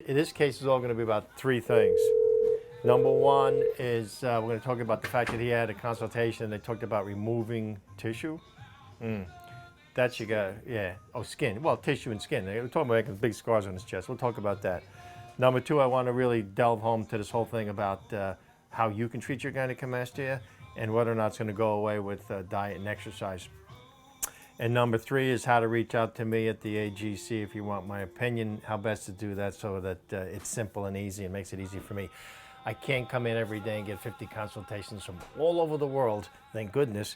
in this case, is all going to be about three things. Number one is we're going to talk about the fact that he had a consultation and they talked about removing tissue. That you got, yeah. Oh, skin. Well, tissue and skin. We're talking about making big scars on his chest. We'll talk about that. Number two, I want to really delve home to this whole thing about how you can treat your gynecomastia and whether or not it's going to go away with diet and exercise. And number three is how to reach out to me at the AGC if you want my opinion, how best to do that so that it's simple and easy and makes it easy for me. I can't come in every day and get 50 consultations from all over the world, thank goodness.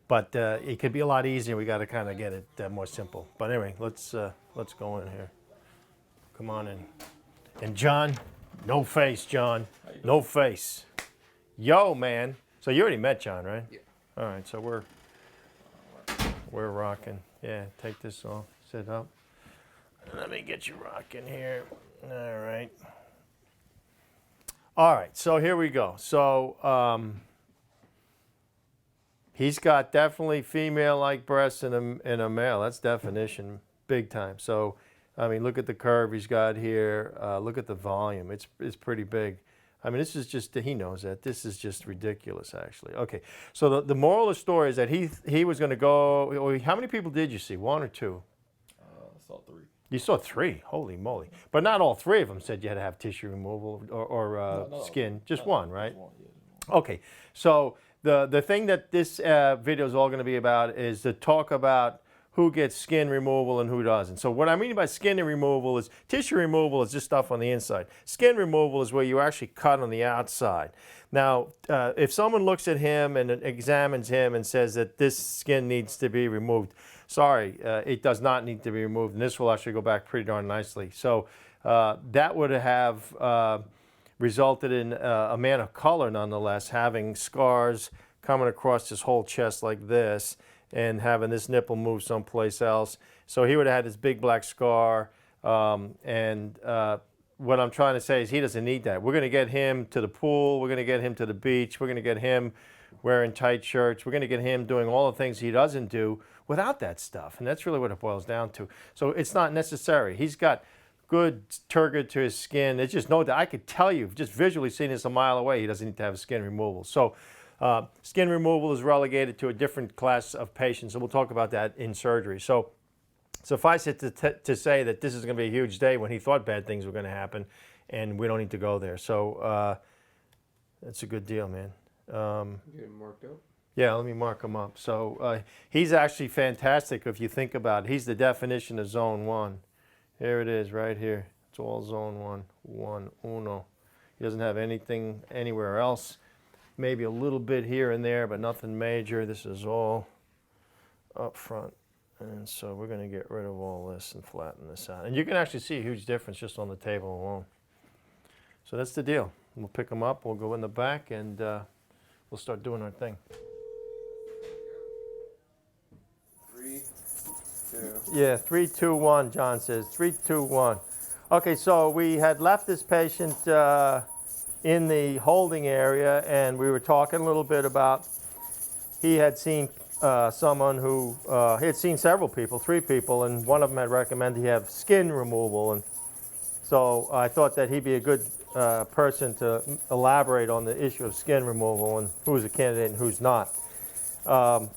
But it could be a lot easier. We got to kind of get it more simple. But anyway, let's go in here. Come on in. And John, no face, John, no face. Yo, man. So you already met John, right? Yeah. All right. So we're rocking. Yeah. Take this off. Sit up. Let me get you rocking here. All right. All right. So here we go. So. He's got definitely female-like breasts in a male. That's definition, big time. So, I mean, look at the curve he's got here. Look at the volume. It's pretty big. I mean, this is just, he knows that. This is just ridiculous, actually. Okay, so the moral of the story is that he was going to go, how many people did you see, one or two? I saw 3. You saw 3, holy moly. But not all 3 of them said you had to have tissue removal or No, skin, just one, right? Just one, yeah, just one. Okay, so the thing that this video is all going to be about is to talk about who gets skin removal and who doesn't. So what I mean by skin removal is tissue removal is just stuff on the inside. Skin removal is where you actually cut on the outside. Now, if someone looks at him and examines him and says that this skin needs to be removed, sorry, it does not need to be removed, and this will actually go back pretty darn nicely. So that would have resulted in a man of color, nonetheless, having scars coming across his whole chest like this and having this nipple move someplace else. So he would have had this big black scar. What I'm trying to say is he doesn't need that. We're going to get him to the pool. We're going to get him to the beach. We're going to get him wearing tight shirts. We're going to get him doing all the things he doesn't do without that stuff. And that's really what it boils down to. So it's not necessary. He's got good turgid to his skin. It's just no doubt. I could tell you, just visually seeing this a mile away, he doesn't need to have skin removal. So skin removal is relegated to a different class of patients, and we'll talk about that in surgery. So suffice it to say that this is going to be a huge day when he thought bad things were going to happen, and we don't need to go there. So that's a good deal, man. Get him marked up? Yeah, let me mark him up. So he's actually fantastic if you think about it. He's the definition of zone 1. Here it is, right here. It's all zone 1, uno. He doesn't have anything anywhere else. Maybe a little bit here and there, but nothing major. This is all up front. And so we're going to get rid of all this and flatten this out. And you can actually see a huge difference just on the table alone. So that's the deal. We'll pick them up. We'll go in the back, and we'll start doing our thing. 3, 2. Yeah, 3, 2, 1, John says. 3, 2, 1. Okay, so we had left this patient in the holding area, and we were talking a little bit about he had seen someone who, he had seen several people, 3 people, and one of them had recommended he have skin removal. And so I thought that he'd be a good person to elaborate on the issue of skin removal and who's a candidate and who's not.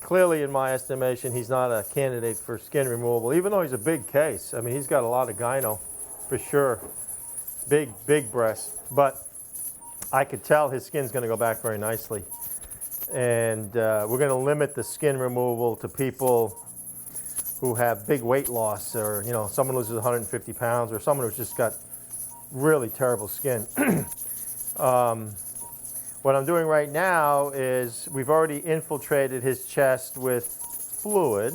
Clearly, in my estimation, he's not a candidate for skin removal, even though he's a big case. I mean, he's got a lot of gyno, for sure. Big breasts. But I could tell his skin's going to go back very nicely. And we're going to limit the skin removal to people who have big weight loss, or, you know, someone loses 150 pounds, or someone who's just got really terrible skin. What I'm doing right now is we've already infiltrated his chest with fluid,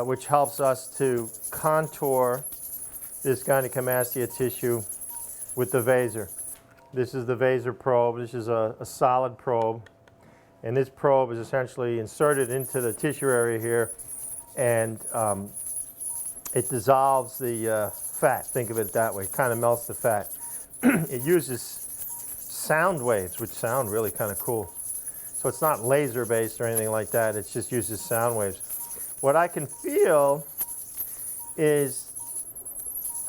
which helps us to contour this gynecomastia tissue with the Vaser. This is the Vaser probe. This is a solid probe. And this probe is essentially inserted into the tissue area here, and it dissolves the fat. Think of it that way. It kind of melts the fat. It uses sound waves, which sound really kind of cool. So it's not laser based or anything like that. It just uses sound waves. What I can feel is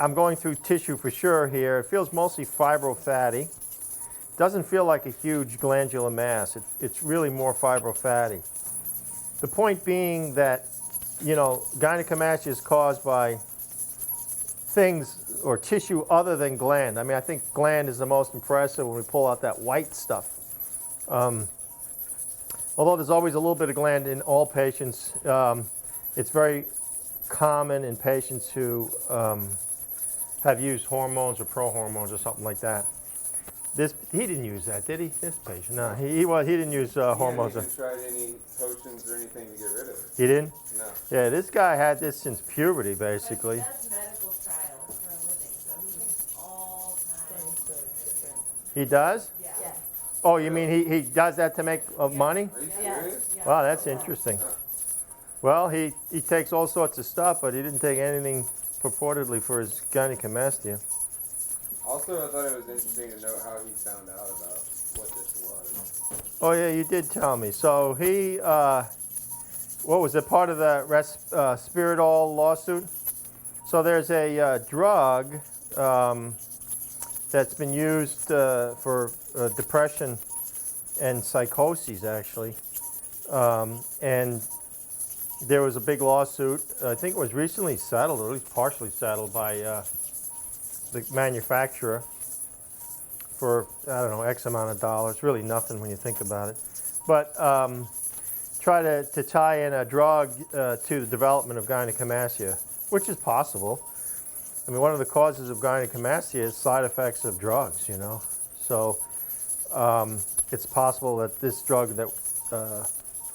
I'm going through tissue for sure here. It feels mostly fibrofatty. Doesn't feel like a huge glandular mass. It's really more fibrofatty. The point being that, you know, gynecomastia is caused by things or tissue other than gland. I mean, I think gland is the most impressive when we pull out that white stuff. Although there's always a little bit of gland in all patients, it's very common in patients who have used hormones or pro-hormones or something like that. He didn't use that, did he? This patient, no, he didn't use hormones. He hasn't tried any potions or anything to get rid of it. He didn't? No. Yeah, this guy had this since puberty, basically. But he does medical trials for a living, so he takes all kinds. He does? Yeah. Oh, you mean he does that to make money? Are you Yeah. serious? Yeah. Wow, that's interesting. Well, he takes all sorts of stuff, but he didn't take anything purportedly for his gynecomastia. Also, I thought it was interesting to note how he found out about what this was. Oh yeah, you did tell me. So he, what was it, part of the Spiridol lawsuit? So there's a drug that's been used for depression and psychoses, actually. And there was a big lawsuit. I think it was recently settled, or at least partially settled, by the manufacturer for, I don't know, X amount of dollars. Really nothing when you think about it. But try to tie in a drug to the development of gynecomastia, which is possible. I mean, one of the causes of gynecomastia is side effects of drugs, you know. So it's possible that this drug that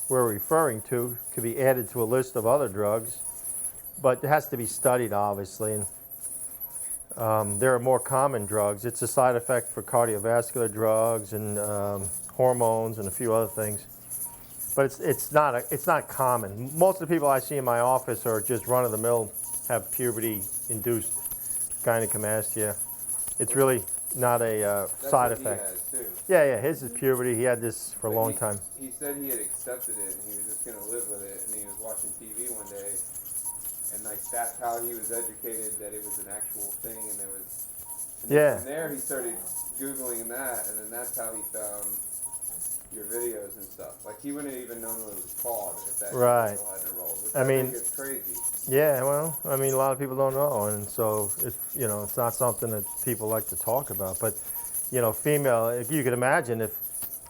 we're referring to could be added to a list of other drugs, but it has to be studied, obviously. And there are more common drugs. It's a side effect for cardiovascular drugs and hormones and a few other things. But it's not common. Most of the people I see in my office are just run-of-the-mill, have puberty-induced gynecomastia. It's really not a side effect. That's what he has, too. Yeah, his is puberty. He had this for a long time. He said he had accepted it and he was just going to live with it. And he was watching TV one day, and like that's how he was educated that it was an actual thing. And there was, and Yeah. from there he started Googling that, and then that's how he found your videos and stuff. Like he wouldn't have even known what it was called if that Right. still hadn't rolled. Which I mean, think is crazy. Yeah, well, I mean, a lot of people don't know, and so it's not something that people like to talk about. But female, if you could imagine if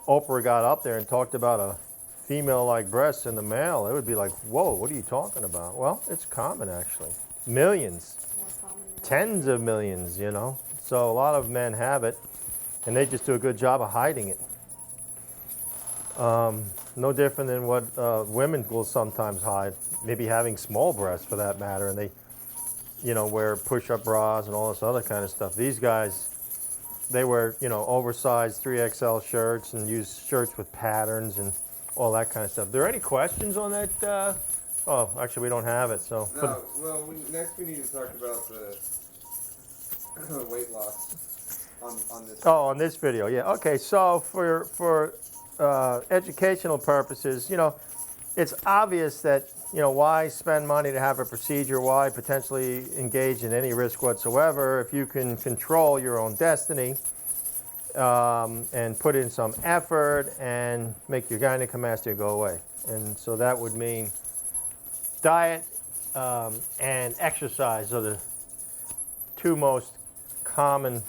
Oprah got up there and talked about a female-like breast in the male, it would be like, whoa, what are you talking about? Well, it's common actually, millions, tens of millions, So a lot of men have it, and they just do a good job of hiding it. No different than what women will sometimes hide, maybe having small breasts for that matter, and they, wear push-up bras and all this other kind of stuff. These guys, they wear, oversized 3XL shirts and use shirts with patterns and all that kind of stuff. Are there any questions on that? Oh, actually, we don't have it. So. No, well, next we need to talk about the weight loss on this. Oh, on this video, yeah. Okay, so for educational purposes, it's obvious that, why spend money to have a procedure? Why potentially engage in any risk whatsoever if you can control your own destiny and put in some effort and make your gynecomastia go away? And so that would mean diet and exercise are the two most common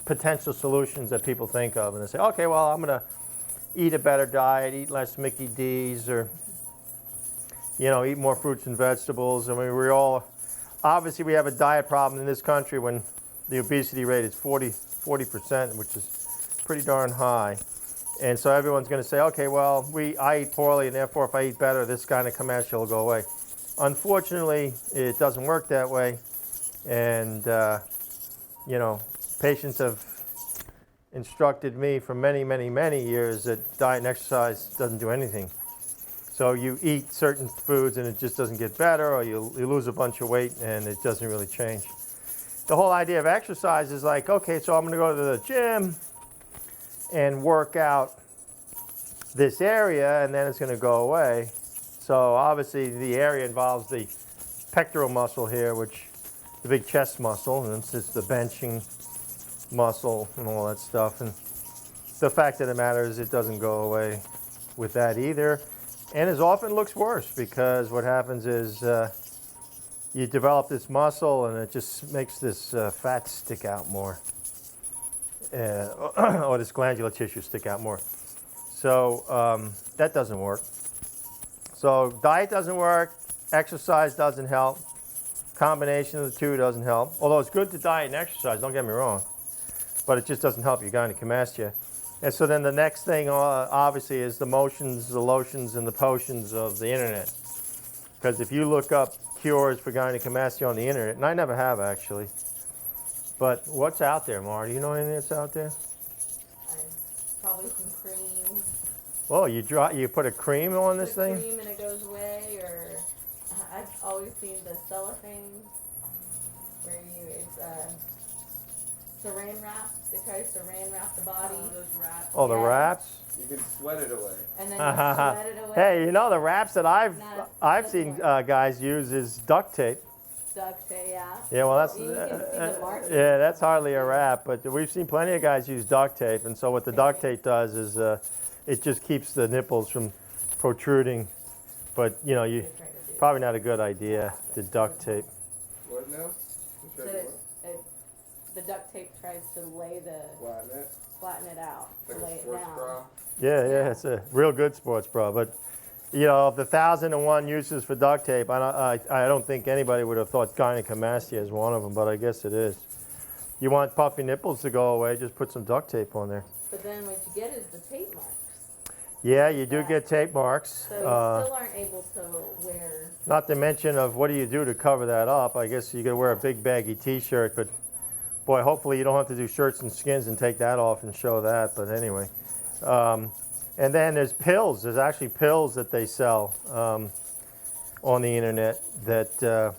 potential solutions that people think of. And they say, okay, well, I'm going to eat a better diet, eat less Mickey D's, or, eat more fruits and vegetables. I mean, obviously we have a diet problem in this country when the obesity rate is 40%, which is pretty darn high. And so everyone's going to say, okay, well, I eat poorly, and therefore if I eat better, this gynecomastia will go away. Unfortunately, it doesn't work that way. And, patients have instructed me for many, many, many years that diet and exercise doesn't do anything. So you eat certain foods and it just doesn't get better, or you lose a bunch of weight and it doesn't really change. The whole idea of exercise is like, okay, so I'm going to go to the gym and work out this area and then it's going to go away. So obviously the area involves the pectoral muscle here, which the big chest muscle, and it's just the benching muscle and all that stuff. And the fact of the matter is it doesn't go away with that either, and it often looks worse because what happens is you develop this muscle and it just makes this fat stick out more, or this glandular tissue stick out more. So that doesn't work. So diet doesn't work, exercise doesn't help, combination of the two doesn't help. Although it's good to diet and exercise, don't get me wrong, but it just doesn't help your gynecomastia. And so then the next thing obviously is the motions, the lotions, and the potions of the internet. Because if you look up cures for gynecomastia on the internet, and I never have actually, but what's out there, Mara? Do you know anything that's out there? Probably some cream. Well, you put a cream on this thing? Cream and it goes away, or I've always seen the cellophane where it's saran wrap. They try to saran wrap the body. Oh, those wraps. Oh, the wraps? You can sweat it away. And then you sweat it away. Hey, you know the wraps that I've seen guys use is duct tape. Duct tape, yeah. Yeah, well that's You can see the marks. yeah, that's hardly a wrap, but we've seen plenty of guys use duct tape, and so what the duct tape does is it just keeps the nipples from protruding. But you know, you probably not a good idea to duct tape. What now? So the duct tape tries to lay flatten it out, Like to lay a it sports down. bra. Yeah, it's a real good sports bra. But you know, of the 1,001 uses for duct tape, I don't think anybody would have thought gynecomastia is one of them, but I guess it is. You want puffy nipples to go away, just put some duct tape on there. But then what you get is the tape marks. Yeah, you do get tape marks. So you still aren't able to wear. Not to mention of what do you do to cover that up? I guess you got to wear a big baggy T-shirt, but boy, hopefully you don't have to do shirts and skins and take that off and show that. But anyway, and then there's pills. There's actually pills that they sell on the internet that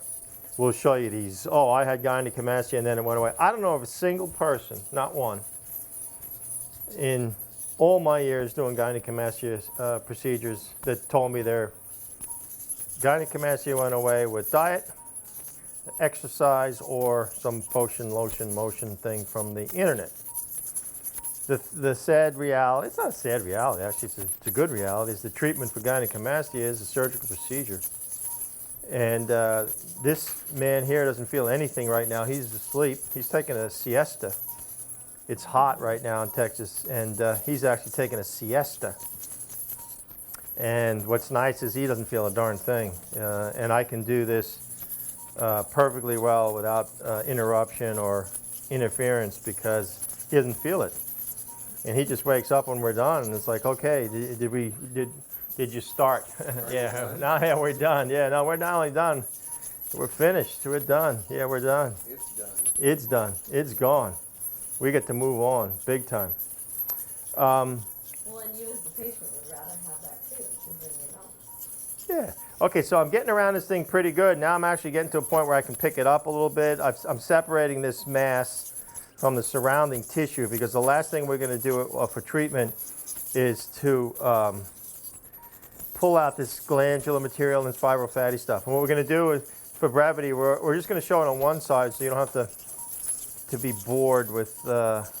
will show you these. Oh, I had gynecomastia and then it went away. I don't know of a single person, not one, in all my years doing gynecomastia procedures that told me their gynecomastia went away with diet, exercise, or some potion, lotion, motion thing from the internet. The sad reality, it's not a sad reality, actually it's a good reality, is the treatment for gynecomastia is a surgical procedure. And this man here doesn't feel anything right now. He's asleep. He's taking a siesta. It's hot right now in Texas, and he's actually taking a siesta. And what's nice is he doesn't feel a darn thing. And I can do this perfectly well without interruption or interference because he doesn't feel it. And he just wakes up when we're done, and it's like, okay, did you start? Yeah, now yeah, we're done. Yeah, no, we're not only done, we're finished. We're done. Yeah, we're done. It's done. It's done. It's gone. We get to move on, big time. Well, and you as the patient would rather have that too, because then you know. Yeah. Okay, so I'm getting around this thing pretty good. Now I'm actually getting to a point where I can pick it up a little bit. I'm separating this mass from the surrounding tissue because the last thing we're going to do for treatment is to pull out this glandular material and this fibrofatty stuff. And what we're going to do is, for brevity, we're just going to show it on one side so you don't have to be bored with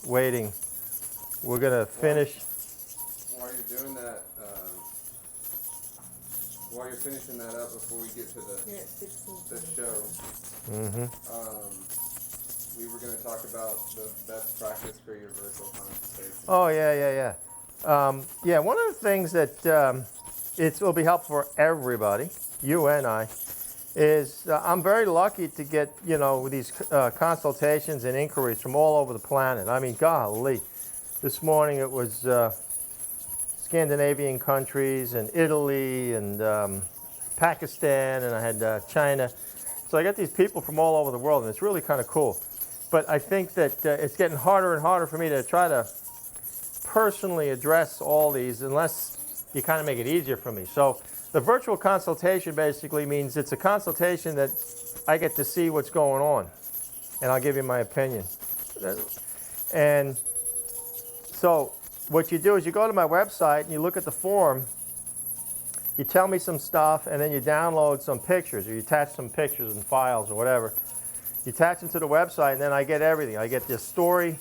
waiting. We're going to finish. While you're doing that, while you're finishing that up before we get to the show, we were going to talk about the best practice for your virtual consultation. Oh, yeah. Yeah, one of the things that it will be helpful for everybody, you and I, is I'm very lucky to get, these consultations and inquiries from all over the planet. I mean, golly, this morning it was Scandinavian countries and Italy and Pakistan, and I had China. So I got these people from all over the world, and it's really kind of cool. But I think that it's getting harder and harder for me to try to personally address all these unless you kind of make it easier for me. So the virtual consultation basically means it's a consultation that I get to see what's going on, and I'll give you my opinion. And so what you do is you go to my website and you look at the form, you tell me some stuff, and then you download some pictures or you attach some pictures and files or whatever. You attach them to the website, and then I get everything. I get your story,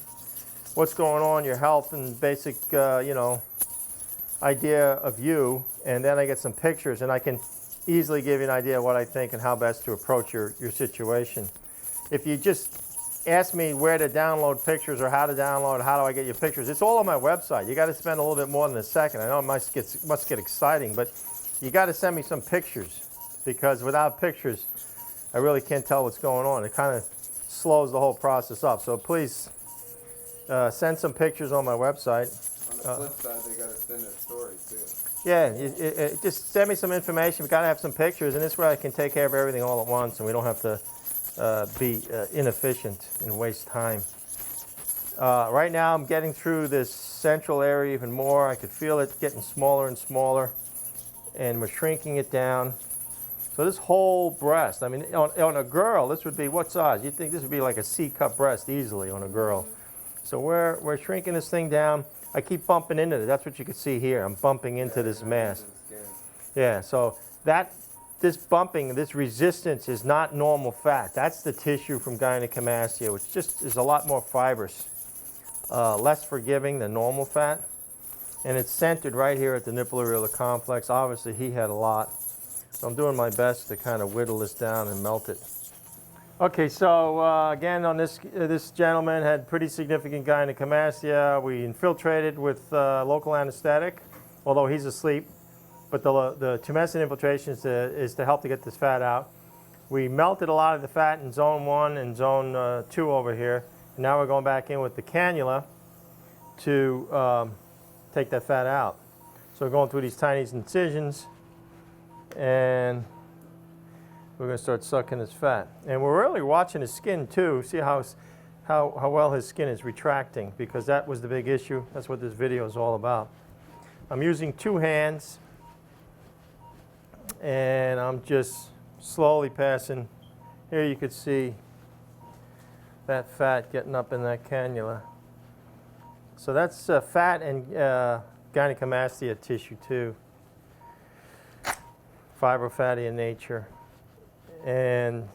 what's going on, your health, and basic, you know, idea of you, and then I get some pictures, and I can easily give you an idea of what I think and how best to approach your situation. If you just ask me where to download pictures or how to download, how do I get your pictures, it's all on my website. You got to spend a little bit more than a second. I know it must get exciting, but you got to send me some pictures, because without pictures, I really can't tell what's going on. It kind of slows the whole process up. So please send some pictures on my website. On the flip side, they got to send their story too. Yeah, just send me some information. We've got to have some pictures, and this way I can take care of everything all at once, and we don't have to be inefficient and waste time. Right now I'm getting through this central area even more. I could feel it getting smaller and smaller, and we're shrinking it down. So this whole breast, I mean, on a girl, this would be what size? You'd think this would be like a C-cup breast easily on a girl. So we're shrinking this thing down. I keep bumping into it. That's what you can see here. I'm bumping into this mass. Yeah, so this bumping, this resistance is not normal fat. That's the tissue from gynecomastia, which just is a lot more fibrous, less forgiving than normal fat. And it's centered right here at the nipple areolar complex. Obviously, he had a lot. So I'm doing my best to kind of whittle this down and melt it. Okay, so again, on this gentleman had pretty significant gynecomastia. We infiltrated with local anesthetic, although he's asleep. But the tumescent infiltration is to help to get this fat out. We melted a lot of the fat in zone 1 and zone 2 over here. And now we're going back in with the cannula to take that fat out. So we're going through these tiny incisions, and we're going to start sucking his fat. And we're really watching his skin too, see how well his skin is retracting, because that was the big issue. That's what this video is all about. I'm using 2 hands, and I'm just slowly passing. Here you could see that fat getting up in that cannula. So that's fat and gynecomastia tissue too. Fibrofatty in nature. And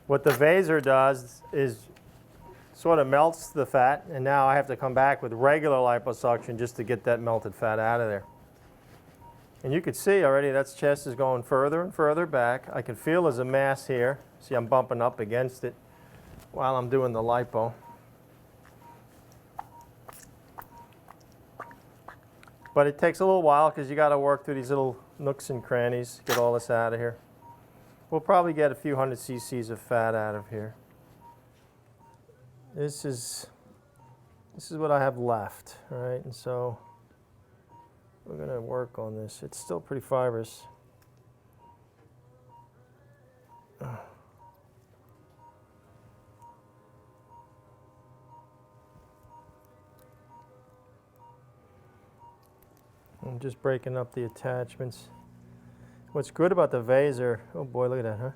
what the Vaser does is sort of melts the fat, and now I have to come back with regular liposuction just to get that melted fat out of there. And you can see already that chest is going further and further back. I can feel there's a mass here. See, I'm bumping up against it while I'm doing the lipo. But it takes a little while because you got to work through these little nooks and crannies, get all this out of here. We'll probably get a few hundred cc's of fat out of here. This is what I have left, all right? And so we're going to work on this. It's still pretty fibrous. I'm just breaking up the attachments. What's good about the Vaser, oh boy, look at that, huh?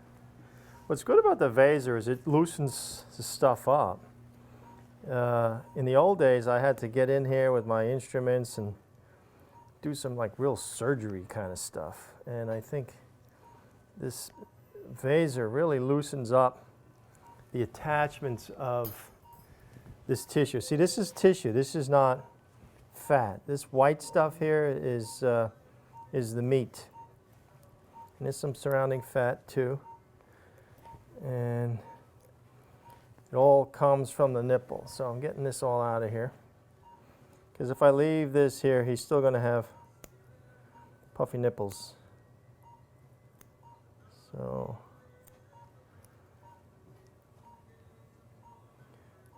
What's good about the Vaser is it loosens the stuff up. In the old days, I had to get in here with my instruments and do some like real surgery kind of stuff. And I think this Vaser really loosens up the attachments of this tissue. See, this is tissue. This is not fat. This white stuff here is the meat. And there's some surrounding fat too. And it all comes from the nipple. So I'm getting this all out of here. Because if I leave this here, he's still going to have puffy nipples. So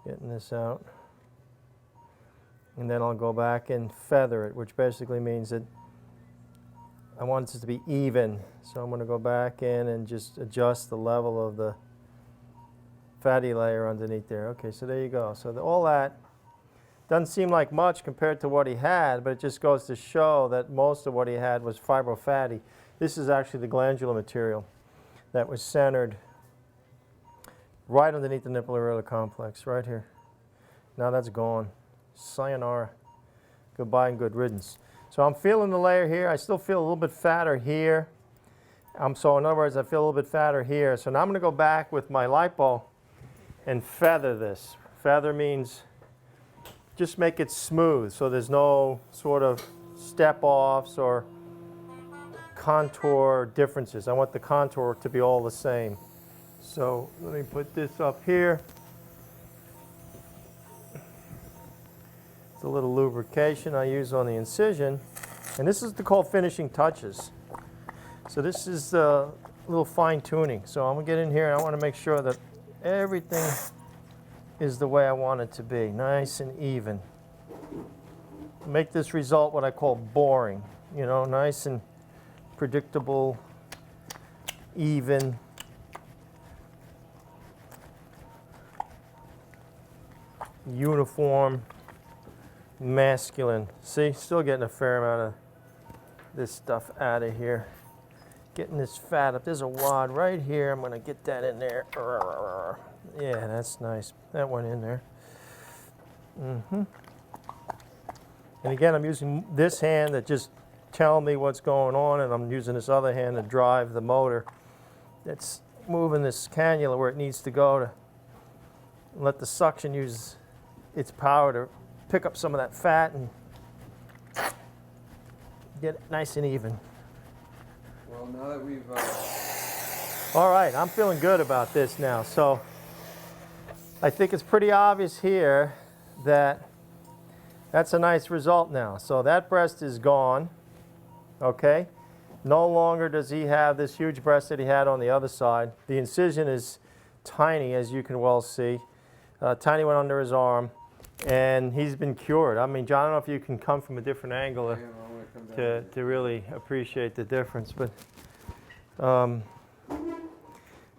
getting this out. And then I'll go back and feather it, which basically means that I want it to be even. So I'm going to go back in and just adjust the level of the fatty layer underneath there. Okay, so there you go. So all that doesn't seem like much compared to what he had, but it just goes to show that most of what he had was fibrofatty. This is actually the glandular material that was centered right underneath the nipple areolar complex, right here. Now that's gone. Sayonara. Goodbye and good riddance. So I'm feeling the layer here. I still feel a little bit fatter here. So in other words, I feel a little bit fatter here. So now I'm going to go back with my lipo and feather this. Feather means just make it smooth so there's no sort of step-offs or contour differences. I want the contour to be all the same. So let me put this up here. It's a little lubrication I use on the incision. And this is called finishing touches. So this is a little fine tuning. So I'm gonna get in here and I want to make sure that everything is the way I want it to be, nice and even. Make this result what I call boring, you know, nice and predictable, even. Uniform, masculine. See, still getting a fair amount of this stuff out of here. Getting this fat up. There's a wad right here. I'm going to get that in there. Yeah, that's nice. That went in there. And again, I'm using this hand to just tell me what's going on, and I'm using this other hand to drive the motor that's moving this cannula where it needs to go to let the suction use its power to pick up some of that fat and get it nice and even. Well, now that we've All right, I'm feeling good about this now. So I think it's pretty obvious here that that's a nice result now. So that breast is gone, okay? No longer does he have this huge breast that he had on the other side. The incision is tiny, as you can well see. Tiny one under his arm, and he's been cured. I mean, John, I don't know if you can come from a different angle to really appreciate the difference, but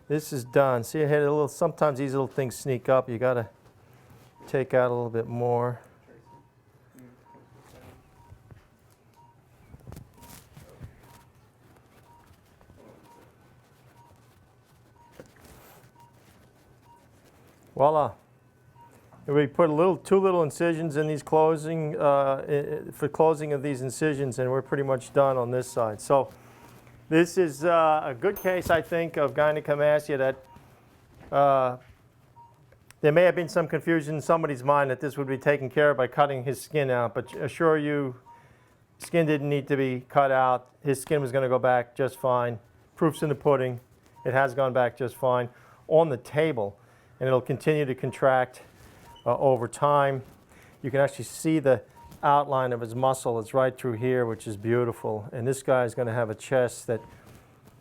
this is done. See, I had a little. Sometimes these little things sneak up. You got to take out a little bit more. Voila. We put two little incisions in these closing, for closing of these incisions, and we're pretty much done on this side. So this is a good case, I think, of gynecomastia that there may have been some confusion in somebody's mind that this would be taken care of by cutting his skin out, but assure you, skin didn't need to be cut out. His skin was going to go back just fine. Proof's in the pudding. It has gone back just fine on the table, and it'll continue to contract over time. You can actually see the outline of his muscle. It's right through here, which is beautiful. And this guy is going to have a chest that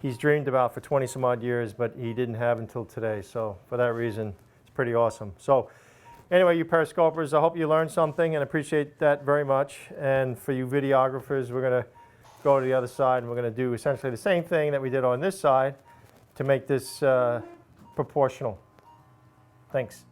he's dreamed about for 20 some odd years, but he didn't have until today. So for that reason, it's pretty awesome. So anyway, you periscopers, I hope you learned something and appreciate that very much. And for you videographers, we're going to go to the other side and we're going to do essentially the same thing that we did on this side to make this proportional. Thanks.